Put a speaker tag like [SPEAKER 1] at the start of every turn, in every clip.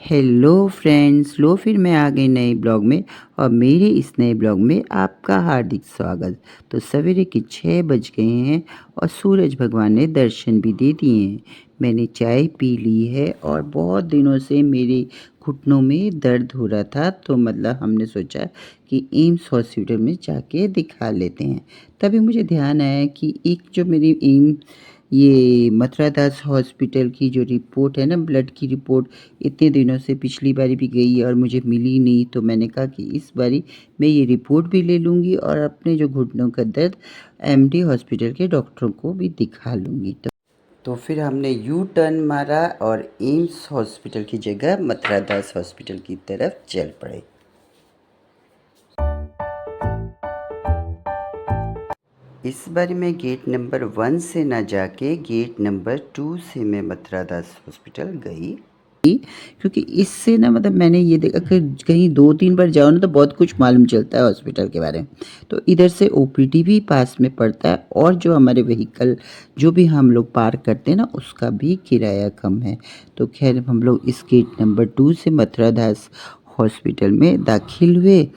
[SPEAKER 1] Hello friends, लो फिर मैं आ गई नए ब्लॉग में। और मेरे इस नए ब्लॉग में आपका हार्दिक स्वागत। तो सवेरे के 6 बज गए हैं और सूरज भगवान ने दर्शन भी दे दिए हैं। मैंने चाय पी ली है और बहुत दिनों से मेरे घुटनों में दर्द हो रहा था, तो मतलब हमने सोचा कि एम्स हॉस्पिटल में जाके दिखा लेते हैं। तभी मुझे ध्यान आया कि एक जो मेरी ये मथुरा दास हॉस्पिटल की जो रिपोर्ट है ना, ब्लड की रिपोर्ट, इतने दिनों से पिछली बारी भी गई और मुझे मिली नहीं, तो मैंने कहा कि इस बारी मैं ये रिपोर्ट भी ले लूँगी और अपने जो घुटनों का दर्द एमडी हॉस्पिटल के डॉक्टरों को भी दिखा लूँगी। तो फिर हमने यू टर्न मारा और एम्स हॉस्पिटल की जगह मथुरा दास हॉस्पिटल की तरफ चल पड़े। इस बार मैं गेट नंबर 1 से ना जाके गेट नंबर 2 से मैं मथुरा दास हॉस्पिटल गई, क्योंकि इससे ना मतलब मैंने ये देखा कि कहीं 2-3 बार जाओ ना तो बहुत कुछ मालूम चलता है हॉस्पिटल के बारे में। तो इधर से ओपीडी भी पास में पड़ता है और जो हमारे व्हीकल जो भी हम लोग पार्क करते हैं ना, उसका भी किराया कम है। तो खैर हम लोग इस गेट नंबर 2 से मथुरा दास हॉस्पिटल में दाखिल हुए।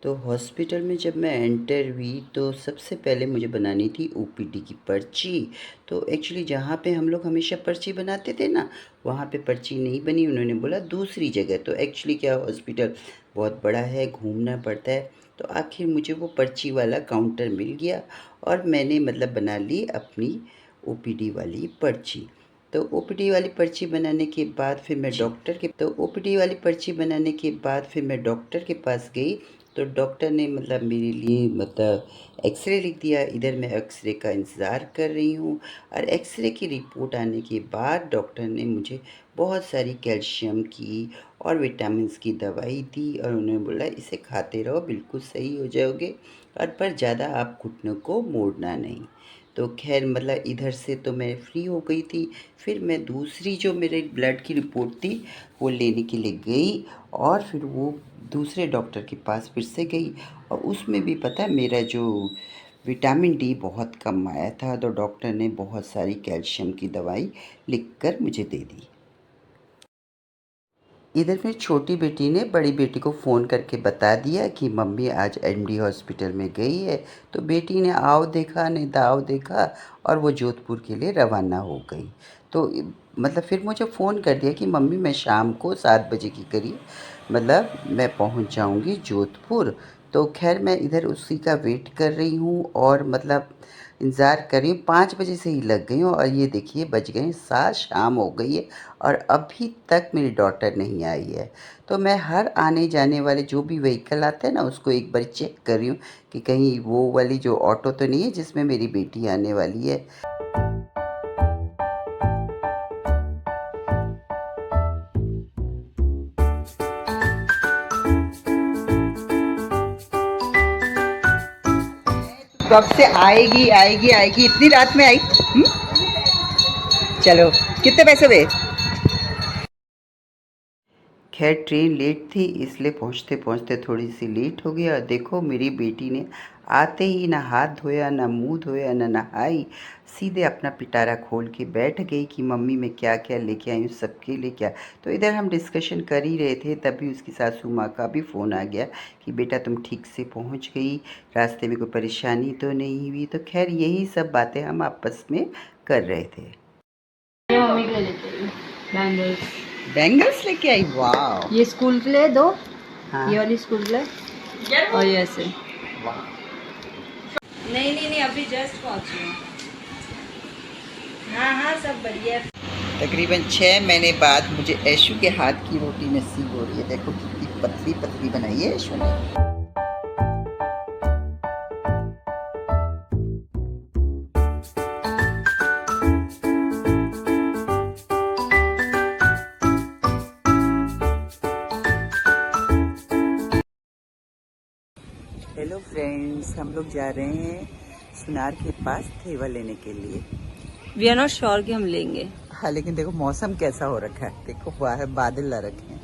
[SPEAKER 1] तो हॉस्पिटल में जब मैं एंटर हुई तो सबसे पहले मुझे बनानी थी ओपीडी की पर्ची। तो एक्चुअली जहाँ पे हम लोग हमेशा पर्ची बनाते थे ना, वहाँ पे पर्ची नहीं बनी। उन्होंने बोला दूसरी जगह। तो एक्चुअली क्या, हॉस्पिटल बहुत बड़ा है, घूमना पड़ता है। तो आखिर मुझे वो पर्ची वाला काउंटर मिल गया और मैंने मतलब बना ली अपनी ओपीडी वाली पर्ची। तो ओपीडी वाली पर्ची बनाने के बाद फिर मैं डॉक्टर के पास गई। तो डॉक्टर ने मतलब मेरे लिए मतलब एक्सरे लिख दिया। इधर मैं एक्सरे का इंतज़ार कर रही हूँ और एक्सरे की रिपोर्ट आने के बाद डॉक्टर ने मुझे बहुत सारी कैल्शियम की और विटामिन्स की दवाई दी और उन्होंने बोला इसे खाते रहो, बिल्कुल सही हो जाओगे, और पर ज़्यादा आप घुटनों को मोड़ना नहीं। तो खैर मतलब इधर से तो मैं फ्री हो गई थी। फिर मैं दूसरी जो मेरे ब्लड की रिपोर्ट थी वो लेने के लिए गई और फिर वो दूसरे डॉक्टर के पास फिर से गई। और उसमें भी पता है मेरा जो विटामिन डी बहुत कम आया था, तो डॉक्टर ने बहुत सारी कैल्शियम की दवाई लिखकर मुझे दे दी। इधर मेरी छोटी बेटी ने बड़ी बेटी को फ़ोन करके बता दिया कि मम्मी आज एमडी हॉस्पिटल में गई है। तो बेटी ने आओ देखा नहीं दाव देखा और वो जोधपुर के लिए रवाना हो गई। तो मतलब फिर मुझे फ़ोन कर दिया कि मम्मी मैं शाम को 7 बजे के करीब मतलब मैं पहुंच जाऊंगी जोधपुर। तो खैर मैं इधर उसी का वेट कर रही हूँ और मतलब इंतज़ार कर रही हूँ। 5 बजे से ही लग गई हूँ और ये देखिए बज गए 7, शाम हो गई है और अभी तक मेरी डॉटर नहीं आई है। तो मैं हर आने जाने वाले जो भी व्हीकल आते हैं ना, उसको एक बार चेक कर रही हूँ कि कहीं वो वाली जो ऑटो तो नहीं है जिसमें मेरी बेटी आने वाली है। कब से आएगी आएगी आएगी, इतनी रात में आई। चलो, कितने पैसे हुए? खैर ट्रेन लेट थी इसलिए पहुँचते पहुँचते थोड़ी सी लेट हो गया। देखो मेरी बेटी ने आते ही ना हाथ धोया, ना मुंह धोया, ना नहाई, सीधे अपना पिटारा खोल के बैठ गई कि मम्मी मैं क्या क्या लेके आई हूँ सबके लिए क्या। तो इधर हम डिस्कशन कर ही रहे थे, तभी उसकी सासू माँ का भी फ़ोन आ गया कि बेटा तुम ठीक से पहुँच गई, रास्ते में कोई परेशानी तो नहीं हुई। तो खैर यही सब बातें हम आपस में कर रहे थे।
[SPEAKER 2] मम्मी के लिए लेते हैं बैंगल्स।
[SPEAKER 1] बैंगल्स लेके आई, वाह।
[SPEAKER 2] ये स्कूल के लिए दो।
[SPEAKER 1] हाँ।
[SPEAKER 2] ये वाली स्कूल के लिए और ये ऐसे। नहीं नहीं नहीं, अभी जस्ट पहुंची हूँ। हाँ हाँ सब बढ़िया।
[SPEAKER 1] तकरीबन 6 महीने बाद मुझे ऐशु के हाथ की रोटी नसीब हो रही है। देखो कितनी पतली पतली बनाई है ऐशु ने। हेलो फ्रेंड्स, हम लोग जा रहे हैं सुनार के पास थेवा लेने के लिए।
[SPEAKER 2] वी आर नॉट श्योर कि हम लेंगे।
[SPEAKER 1] हाँ लेकिन देखो मौसम कैसा हो रखा है, देखो बाहर बादल ला रखे हैं।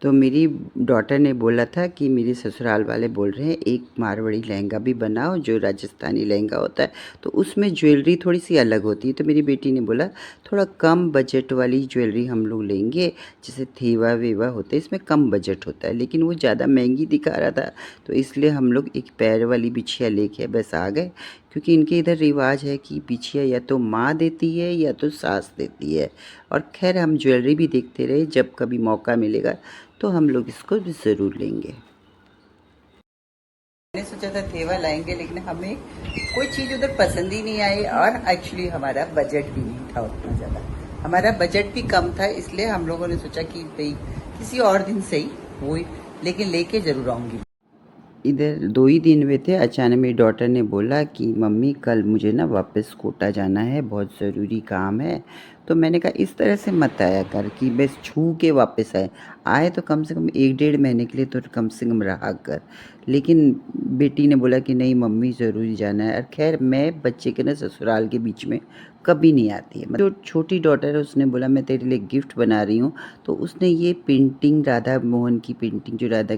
[SPEAKER 1] तो मेरी डॉटर ने बोला था कि मेरे ससुराल वाले बोल रहे हैं एक मारवाड़ी लहंगा भी बनाओ जो राजस्थानी लहंगा होता है, तो उसमें ज्वेलरी थोड़ी सी अलग होती है। तो मेरी बेटी ने बोला थोड़ा कम बजट वाली ज्वेलरी हम लोग लेंगे, जैसे थेवा वेवा होते हैं इसमें कम बजट होता है, लेकिन वो ज़्यादा महंगी दिखा रहा था, तो इसलिए हम लोग एक पैर वाली बिछिया लेके बस आ गए। क्योंकि इनके इधर रिवाज है कि बिछिया या तो माँ देती है या तो सास देती है। और खैर हम ज्वेलरी भी देखते रहे, जब कभी मौका मिलेगा तो हम लोग इसको ज़रूर लेंगे। मैंने सोचा था थेवा लाएंगे, लेकिन हमें कोई चीज़ उधर पसंद ही नहीं आई, और एक्चुअली हमारा बजट भी नहीं था उतना ज़्यादा, हमारा बजट भी कम था, इसलिए हम लोगों ने सोचा कि भाई किसी और दिन सही वो, लेकिन लेके ज़रूर आऊँगी। इधर 2 ही दिन हुए थे, अचानक मेरी डॉटर ने बोला कि मम्मी कल मुझे ना वापस कोटा जाना है, बहुत ज़रूरी काम है। तो मैंने कहा इस तरह से मत आया कर कि बस छू के वापस आए तो कम से कम 1 डेढ़ महीने के लिए तो कम से कम रहा कर। लेकिन बेटी ने बोला कि नहीं मम्मी ज़रूरी जाना है। और ख़ैर मैं बच्चे के ना ससुराल के बीच में कभी नहीं आती है। जो छोटी डॉटर है उसने बोला मैं तेरे लिए गिफ्ट बना रही हूँ, तो उसने ये पेंटिंग राधा मोहन की पेंटिंग जो राधा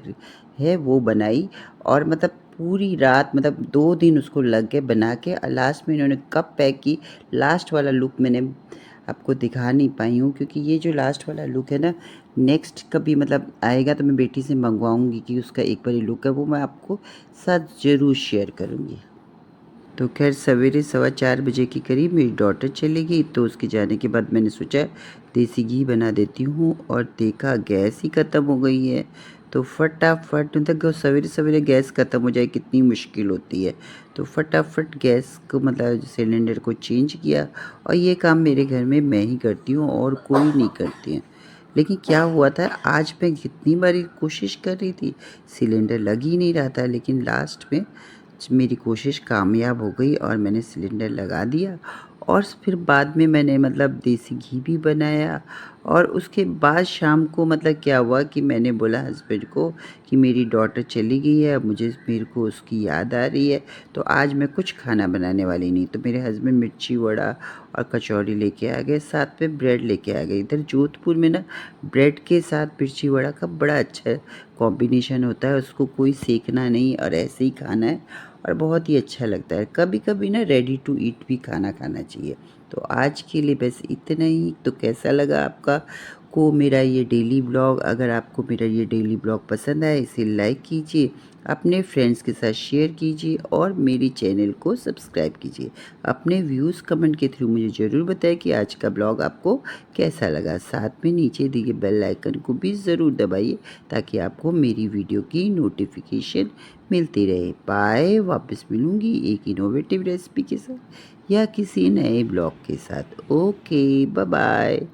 [SPEAKER 1] है वो बनाई, और मतलब पूरी रात मतलब 2 दिन उसको लग गए बना के, और लास्ट में इन्होंने कब पैक की। लास्ट वाला लुक मैंने आपको दिखा नहीं पाई हूँ, क्योंकि ये जो लास्ट वाला लुक है ना, नेक्स्ट कभी मतलब आएगा तो मैं बेटी से मंगवाऊँगी कि उसका एक बारी लुक है वो मैं आपको साथ ज़रूर शेयर करूँगी। तो खैर सवेरे 4:15 बजे के करीब मेरी डॉटर चली गई, तो उसके जाने के बाद मैंने सोचा देसी घी बना देती हूँ, और देखा गैस ही ख़त्म हो गई है। तो फटाफट मतलब सवेरे सवेरे गैस ख़त्म हो जाए कितनी मुश्किल होती है, तो फटाफट गैस को मतलब सिलेंडर को चेंज किया, और ये काम मेरे घर में मैं ही करती हूँ और कोई नहीं करती है। लेकिन क्या हुआ था, आज मैं कितनी बारी कोशिश कर रही थी, सिलेंडर लग ही नहीं रहा था, लेकिन लास्ट में मेरी कोशिश कामयाब हो गई और मैंने सिलेंडर लगा दिया। और फिर बाद में मैंने मतलब देसी घी भी बनाया, और उसके बाद शाम को मतलब क्या हुआ कि मैंने बोला हस्बैंड को कि मेरी डॉटर चली गई है, अब मेरे को उसकी याद आ रही है, तो आज मैं कुछ खाना बनाने वाली नहीं। तो मेरे हस्बैंड मिर्ची वड़ा और कचौड़ी लेके आ गए, साथ में ब्रेड लेके आ गए। इधर जोधपुर में ना ब्रेड के साथ मिर्ची वड़ा का बड़ा अच्छा कॉम्बिनेशन होता है, उसको कोई सेकना नहीं और ऐसे ही खाना है, और बहुत ही अच्छा लगता है। कभी कभी ना रेडी टू ईट भी खाना खाना चाहिए। तो आज के लिए बस इतना ही। तो कैसा लगा आपका को मेरा ये डेली ब्लॉग? अगर आपको मेरा ये डेली ब्लॉग पसंद आए इसे लाइक कीजिए, अपने फ्रेंड्स के साथ शेयर कीजिए, और मेरी चैनल को सब्सक्राइब कीजिए। अपने व्यूज़ कमेंट के थ्रू मुझे ज़रूर बताएं कि आज का ब्लॉग आपको कैसा लगा। साथ में नीचे दिए बेल आइकन को भी ज़रूर दबाइए, ताकि आपको मेरी वीडियो की नोटिफिकेशन मिलती रहे। बाय, वापस मिलूँगी एक इनोवेटिव रेसिपी के साथ या किसी नए ब्लॉग के साथ। Okay, bye bye.